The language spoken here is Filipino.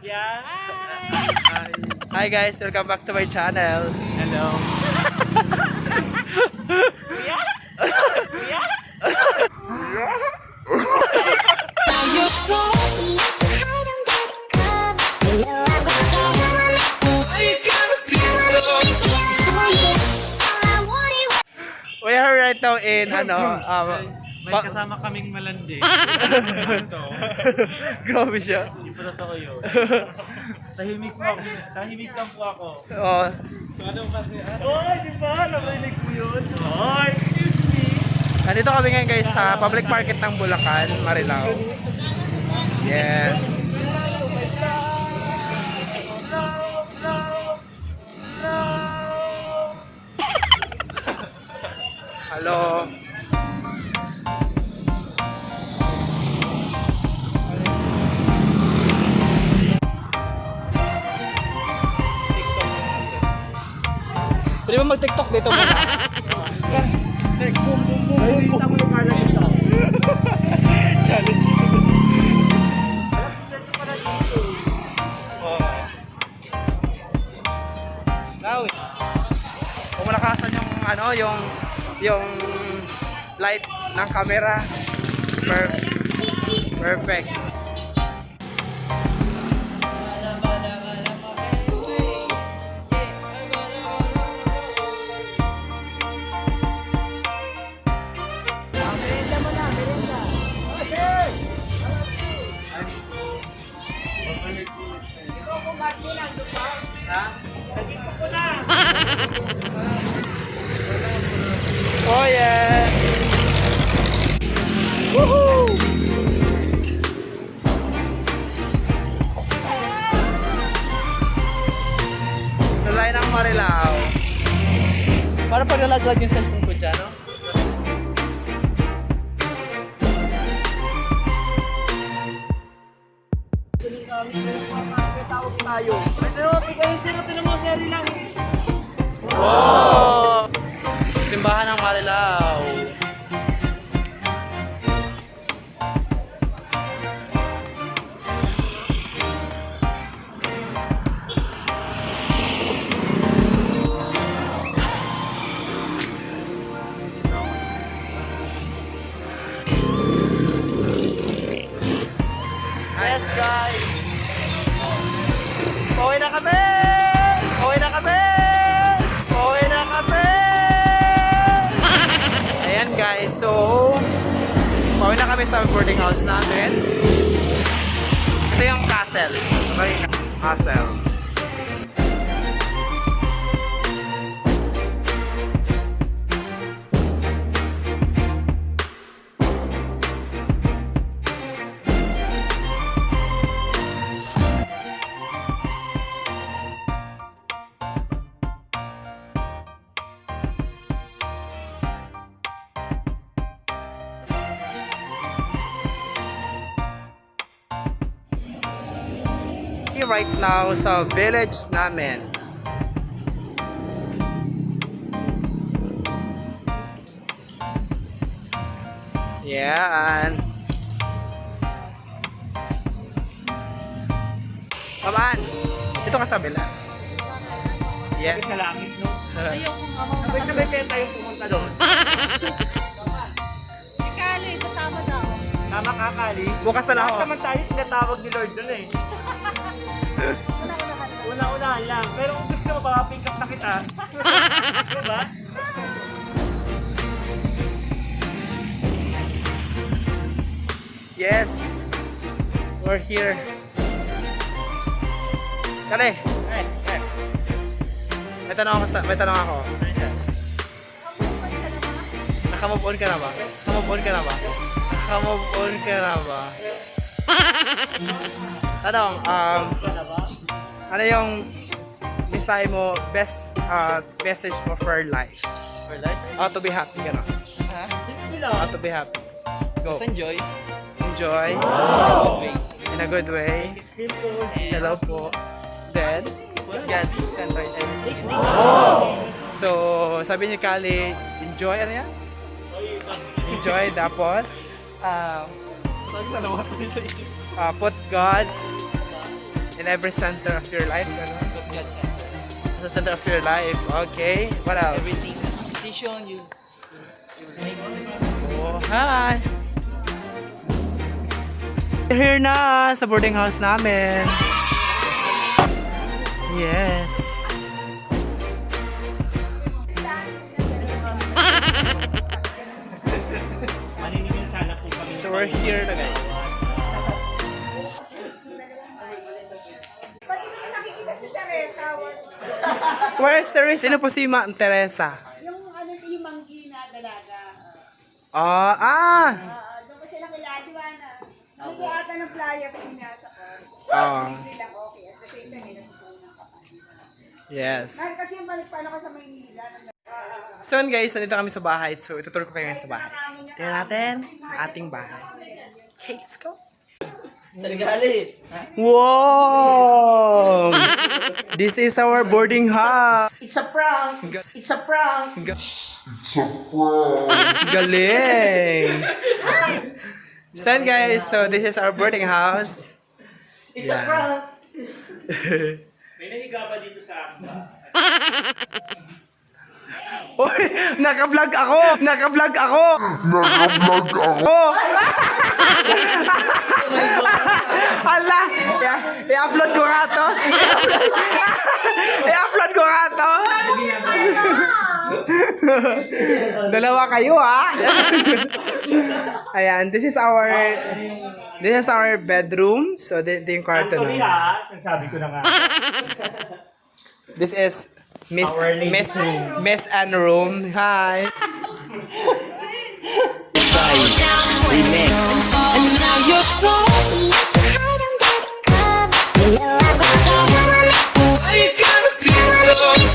Yeah. Hi guys, welcome back to my channel. Hello. We are right now in May kasama kaming malandi. grabe siya. Hindi pa totoo yun. Tahimik lang po ako. Oh, Ano kasi? Oy, di ba? Narinig mo yun? Oy, excuse me. nandito kami ngayon guys sa public market ng Bulacan, Marilao. Yes. Hello. Pwede ba mag-TikTok dito muna? Boom, boom, boom. Ay, kita mo yung Carla dito. Challenge. Now, kung malakasan yung yung light ng camera, perfect. Oh yes! Woohoo! Tulay ng Marilao. Para pag nalaglag yung cellphone ko dyan, no? Wow! Simbahan ng Marilao. Yes guys! Pauwi na kami! Pauwi na kami! Pauwi na kami! Ayan guys, so pauwi na kami sa boarding house namin. Ito yung castle. Castle. Right now sa village namin. Yan. Pamaan. Ito ka sa bila. Yeah. Sa langit, no? Sabay-sabay kaya tayo pumunta doon. Si Kali, sasama daw. Tama ka, Kali. Bukas na lang ako. Lahat naman tayo sinatawag ni Lord doon eh. Una-unahan lang. Pero kung gusto mo, baka pick up na kita. Diba? Yes. We're here. Kali. May tanong ako. Naka-move on ka na ba? Naka-move on ka na ba? Naka-move on ka na ba? Tanong, ano yung mensahe mo, best message mo for life? For life? How to be happy ka na? Simple lang. How to be happy? Go. Just enjoy. Enjoy. Okay. In a good way. Simple. Hello po. Then, God center everything. so, sabi ni Kali, enjoy, ano yan? Enjoy, tapos, Sorry, nalawa ko sa isip. put God in in every center of your life, ano? The center of your life. Okay. What else? Everything, decision you make. Oh, hi! We're here na sa boarding house namin. Yes. Maniningil sana po kami. So we're here na guys. Pati ko nakikita si Teresa. Where is Teresa? Sino po si Ma'am Teresa? Yung ano yung manggi na dalaga. Doon ko siya nakilala, di ba na? Naging ata ng flyer sa pinasa ko. Hindi lang okay. At the same time, nagpunan ka pa. Yes. Dahil kasi balik pa ako sa Maynila. So yun guys, nandito kami sa bahay. So itutur ko kayo ngayon sa bahay. Tingnan natin ang ating bahay. Okay, let's go. Sa regali. Wow! This is our boarding house. It's a prank! It's a prank! Galing! So yun guys, so this is our boarding house. It's a prank. May nahiga ba dito sa akin ba? Uy! Naka-vlog ako! Naka-vlog ako! Naka-vlog ako! Hala! I-upload ko nga to! I-upload ko nga to! Dalawa kayo ha! Ayan, this is our bedroom. So, dito yung kwarto Actually na. ha, sabi ko na nga. This is Miss Our ladies' room. Miss Anne room. Hi. And now you're so I don't get it.